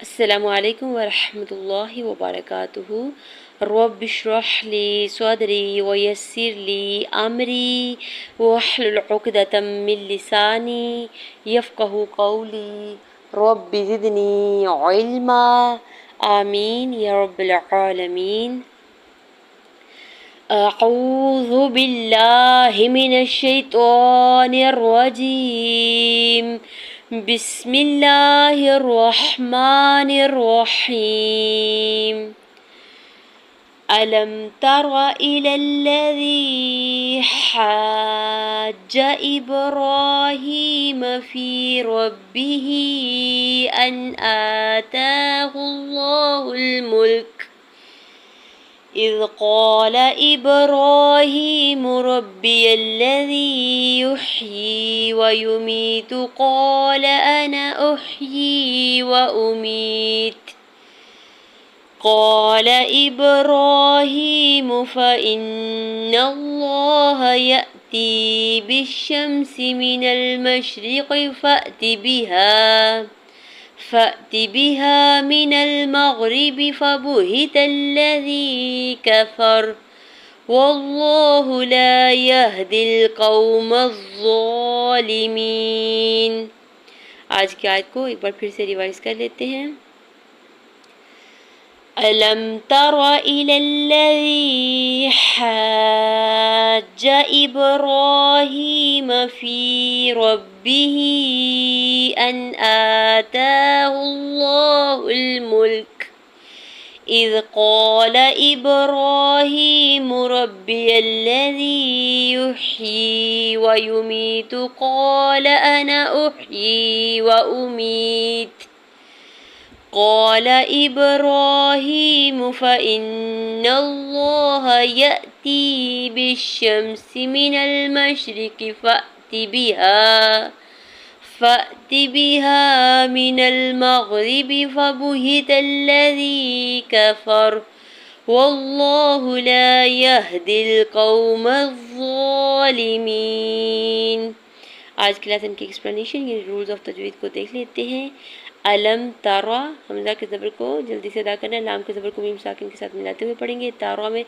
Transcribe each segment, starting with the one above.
السلام علیکم ورحمۃ اللہ وبرکاتہ۔ رب اشرح لی صدری ویسر لی امری واحلل عقدۃ من لسانی یفقہوا قولی رب زدنی علما آمین یا رب العالمین۔ اعوذ باللہ من الشیطان الرجیم، بسم اللہ الرحمن الرحیم۔ ألم تر إلى الذي حاج إبراهيم في ربه أن آتاه الله الملك إذ قال إبراهيم ربي الذي يحيي ويميت قال أنا أحيي وأميت قال إبراهيم فإن الله يأتي بالشمس من المشرق فأت بها من المغرب فبهت الذي كفر والله لا يهدي القوم الظالمين۔ آج کی آیت کو ایک بار پھر سے ریوائز کر لیتے ہیں۔ ألم تر إلى الذي حاج إبراهيم في ربه أن آتاه الله الملك إذ قال إبراهيم ربي الذي يحيي ويميت قال أنا أحيي وأميت قال إبراهيم فإن الله يأتي بالشمس من المشرق فأت بها من المغرب فبهت الذي كفر والله لا يهدي القوم الظالمين۔ آج کی لیسن کی ایکسپلینیشن یعنی رولز آف تجوید کو دیکھ لیتے ہیں۔ علم تارا، حمزہ کے زبر کو جلدی سے ادا کرنا ہے، لام کے زبر کو میم ساکن کے ساتھ ملاتے ہوئے پڑھیں گے۔ تارا میں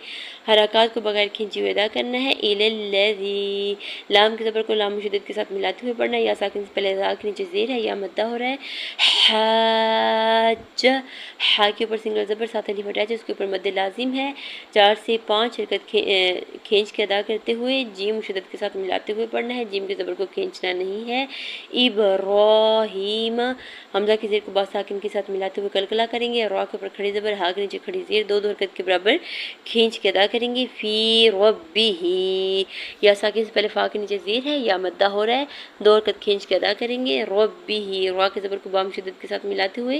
حرکات کو بغیر کھینچے ہوئے ادا کرنا ہے۔ الذی، لام کے زبر کو لام مشدد کے ساتھ ملاتے ہوئے پڑھنا ہے، یا ساکن سے پہلے زا کے نیچے زیر ہے یا مدہ ہو رہا ہے۔ حاج، ہا کے اوپر سنگل زبر ساتھ الف اٹیچ ہے، اس کے اوپر مد لازم ہے۔ 4 سے 5 حرکت کھینچ کے ادا کرتے ہوئے جیم مشدد کے ساتھ ملاتے ہوئے پڑھنا ہے، جیم کے زبر کو کھینچنا نہیں ہے۔ ابراہیم، حمزہ کی زیر کو با ساکن کے ساتھ ملاتے ہوئے قلقلہ کریں گے، را کے اوپر کھڑی زبر، ہا کے نیچے کھڑی زیر، دو حرکت کے برابر کھینچ کے ادا کریں گے۔ فی ربہ، یا ساکن سے پہلے فا کے نیچے زیر ہے یا مدہ ہو رہا ہے، 2 حرکت کھینچ کے ادا کریں گے۔ ربہ، را کے زبر کو با مشدد کے ساتھ ملاتے ہوئے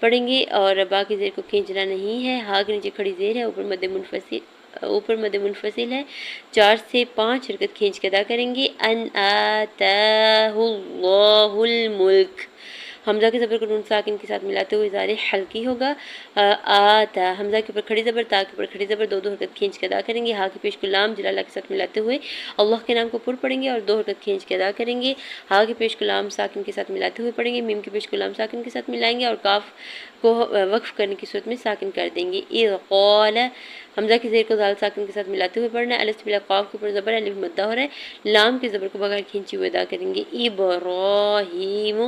پڑھیں گے اور با کی زیر کو کھینچنا نہیں ہے، ہا کے نیچے کھڑی زیر ہے، اوپر مد منفصل ہے، 4 سے 5 حرکت کھینچ کے ادا کریں گے۔ ان آتاہ اللہ الملک، حمزہ کے زبر کو نون ساکن کے ساتھ ملاتے ہوئے اظہار حلقی ہوگا۔ آتا، حمزہ کے اوپر کھڑی زبر، تا کے اوپر کھڑی زبر، 2 حرکت کھینچ کے ادا کریں گے۔ ہا کی پیش کو لام جلالہ کے ساتھ ملاتے ہوئے اللہ کے نام کو پر پڑھیں گے اور 2 حرکت کھینچ کے ادا کریں گے۔ ہا کی پیش کو لام ساکن کے ساتھ ملاتے ہوئے پڑھیں گے، میم کی پیش کو لام ساکن کے ساتھ ملائیں گے اور کاف کو وقف کرنے کی صورت میں ساکن کر دیں گے۔ اذ قال، حمزہ کی زیر کو زال ساکن کے ساتھ ملاتے ہوئے پڑھنا ہے، الف سے بلا قاف کے اوپر زبر، الف مدہ ہو رہا ہے، لام کے زبر کو بغیر کھینچے ہوئے ادا کریں گے۔ ابراہیم،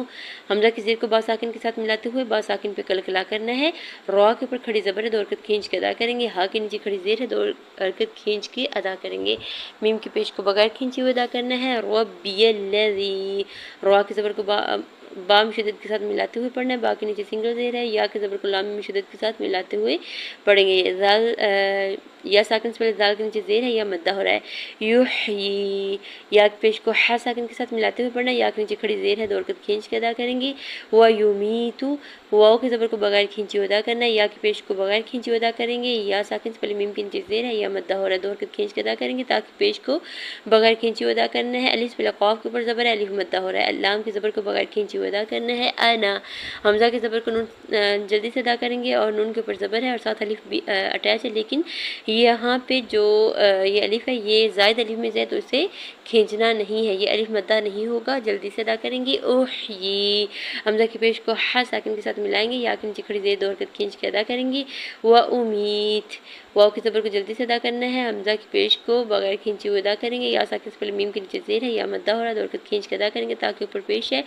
حمزہ کی زیر کو با ساکن کے ساتھ ملاتے ہوئے با ساکن پہ قلقلہ کرنا ہے، را کے اوپر کھڑی زبر ہے، 2 حرکت کھینچ کے ادا کریں گے، ہا کے نیچے کھڑی زیر ہے، 2 حرکت کھینچ کے ادا کریں گے، میم کی پیش کو بغیر کھینچے ہوئے ادا کرنا ہے۔ ربی الذی، را کے زبر کو با مشدد کے ساتھ ملاتے ہوئے پڑھنا ہے، با کے نیچے سنگل زیر ہے، یا کے زبر کو لام مشدد کے ساتھ ملاتے ہوئے پڑھیں گے۔ یا ساکن سے پہلے زال کے نیچے زیر ہے یا مدہ ہو رہا ہے۔ یحیی، یا کی پیش کو ہا ساکن کے ساتھ ملاتے ہوئے پڑھنا ہے، یا کے نیچے کھڑی زیر ہے، 2 حرکت کھینچ کے ادا کریں گے۔ ویمیت، واو کے زبر کو بغیر کھینچے ہوئے ادا کرنا ہے، یا کی پیش کو بغیر کھینچے ہوئے ادا کریں گے، یا ساکن سے پہلے میم کے نیچے زیر ہے یا مدہ ہو رہا ہے، 2 حرکت کھینچ کے ادا کریں گے تاکہ پیش کو بغیر کھینچے ہوئے ادا کرنا ہے۔ الف سے پہلے قاف کے اوپر زبر ہے، الف مدہ ہو رہا ہے، لام کے زبر کو بغیر کھینچے ہوئے ادا کرنا ہے۔ انا، حمزہ کے زبر کو نون جلدی سے ادا کریں گے اور نون کے اوپر زبر ہے اور ساتھ الف بھی اٹیچ ہے لیکن یہاں پہ جو یہ الف ہے یہ زائد الف میں ہے تو اسے کھینچنا نہیں ہے، یہ الف مدہ نہیں ہوگا، جلدی سے ادا کریں گے۔ احیی حمزہ کی پیش کو ح ساکن کے ساتھ ملائیں گے، یا کے نیچے کھڑی زیر 2 حرکت کھینچ کے ادا کریں گے۔ و امیت واو کی زبر کو جلدی سے ادا کرنا ہے، حمزہ کی پیش کو بغیر کھینچے ہوئے ادا کریں گے، یا ساکن سے پہلے میم کے نیچے زیر ہے یا مدہ ہو رہا ہے 2 حرکت کھینچ کے ادا کریں گے، تا کے اوپر پیش ہے۔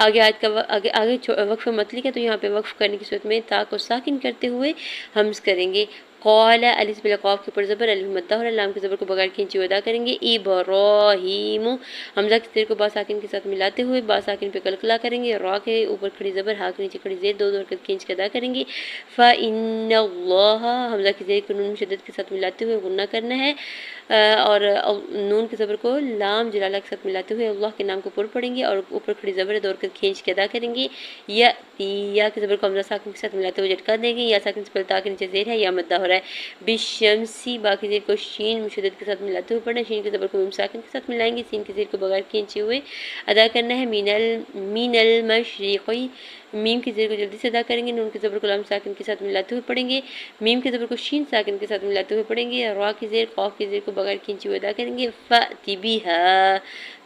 آگے آیت کا آگے وقف مطلق ہے تو یہاں پہ وقف کرنے کی صورت میں تا کو ساکن کرتے ہوئے حمز کریں گے۔ قال الف بلا قاف کے اوپر زبر الف مدہ ہو رہا ہے، لام کی زبر کو بغیر کھینچے ہوئے ادا کریں گے۔ ابراہیم حمزہ کی زیر کو با ساکن کے ساتھ ملاتے ہوئے با ساکن پہ قلقلہ کریں گے، را کے اوپر کھڑی زبر ہا کے نیچے کھڑی زیر 2 حرکت کھینچ کے ادا کریں گے۔ فإن اللہ حمزہ کی زیر کو نون مشدد کے ساتھ ملاتے ہوئے غنہ کرنا ہے، اور نون کی زبر کو لام جلالہ کے ساتھ ملاتے ہوئے اللہ کے نام کو پر پڑھیں گے اور اوپر کھڑی زبر 2 حرکت کھینچ کے ادا کریں گے۔ یا کی زبر کو حمزہ ساکن کے ساتھ ملاتے ہوئے جھٹکا دیں گے، یا ساکن سے پہلے تا کے نیچے زیر ہے یا مدہ ہو رہا ہے۔ بالشمسی با کی زیر کو شین مشدد کے ساتھ ملاتے ہوئے پڑھنا ہے، شین کی زبر کو میم ساکن کے ساتھ ملائیں گے، سین کی زیر کو بغیر کھینچے ہوئے ادا کرنا ہے۔ من المشرقی میم کی زیر کو جلدی سے ادا کریں گے، نون کی زبر کو لام ساکن کے ساتھ ملاتے ہوئے پڑھیں گے، میم کی زبر کو شین ساکن کے ساتھ ملاتے ہوئے پڑھیں گے، را کی زیر قاف کی زیر کو بغیر کھینچے ہوئے ادا کریں گے۔ فأتی بہا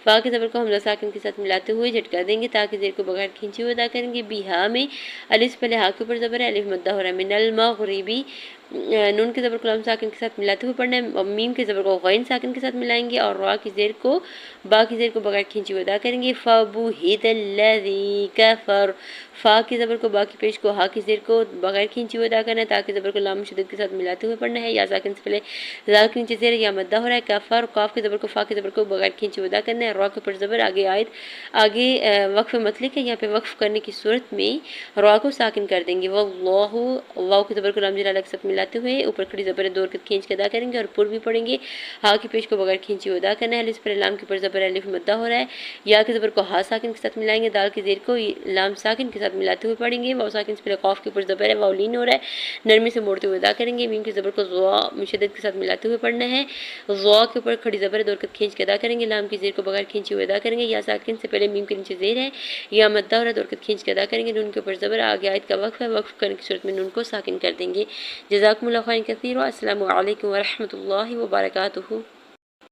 فا کی زبر کو حمزہ ساکن کے ساتھ ملاتے ہوئے جھٹکا دیں گے، تا کی زیر کو بغیر کھینچے ہوئے ادا کریں گے۔ بہا میں الف پہلے ہا کے اوپر زبر ہے، الف مدہ ہو رہا ہے۔ من المغربی نون کی زبر کو لام ساکن کے ساتھ ملاتے ہوئے پڑھنا ہے، اور میم کی زبر کو غین ساکن کے ساتھ ملائیں گے اور را کی زیر کو با کی زیر کو بغیر کھینچے ہوئے ادا کریں گے۔ فبہت الذی کفر فا کی زبر کو با کی پیش کو ہا کی زیر کو بغیر کھینچے ہوئے ادا کرنا ہے، تا کی زبر کو لام مشدد کے ساتھ ملاتے ہوئے پڑھنا ہے، یا ساکن سے پہلے زال کے نیچے زیر یا مدہ ہو رہا ہے۔ کفر قاف کی زبر کو فا کی زبر کو بغیر کھینچے ہوئے ادا کرنا ہے، را کے اوپر زبر آگے وقف مطلق ہے، یہاں پہ وقف کرنے کی صورت میں را کو ساکن کر دیں گے۔ واللہ واو کی زبر کو لام جلالہ کے ساتھ ملاتے ہوئے اوپر کھڑی زبر 2 حرکت کھینچ کے ادا کریں گے اور پر بھی پڑھیں گے، ہا کی پیش کو بغیر کھینچے ہوئے ادا کرنا ہے، الف پر لام کے اوپر زبر الف مدہ ہو رہا ہے، یا کی زبر کو ہا ساکن کے ساتھ ملائیں گے، دال کی زیر کو لام ساکن کے ساتھ ملاتے ہوئے پڑھیں گے، واو ساکن سے پہلے قاف کے اوپر زبر ہے، واو لین ہو رہا ہے، نرمی سے موڑتے ہوئے ادا کریں گے، میم کی زبر کو ضا مشدد کے ساتھ ملاتے ہوئے پڑھنا ہے، ضا کے اوپر کھڑی زبر 2 حرکت کھینچ کے ادا کریں گے، لام کی زیر کو بغیر کھینچے ہوئے ادا کریں گے، یا ساکن سے پہلے میم کے نیچے زیر ہے یا مدہ ہو رہا ہے 2 حرکت کھینچ کے ادا کریں گے، نون کے اوپر زبر آگے آیت کا وقف ہے، وقف کرنے کی صورت میں نون کو ساکن کر دیں گے۔ جزاکم اللہ خیرا کثیرا، السلام علیکم ورحمۃ اللہ وبرکاتہ۔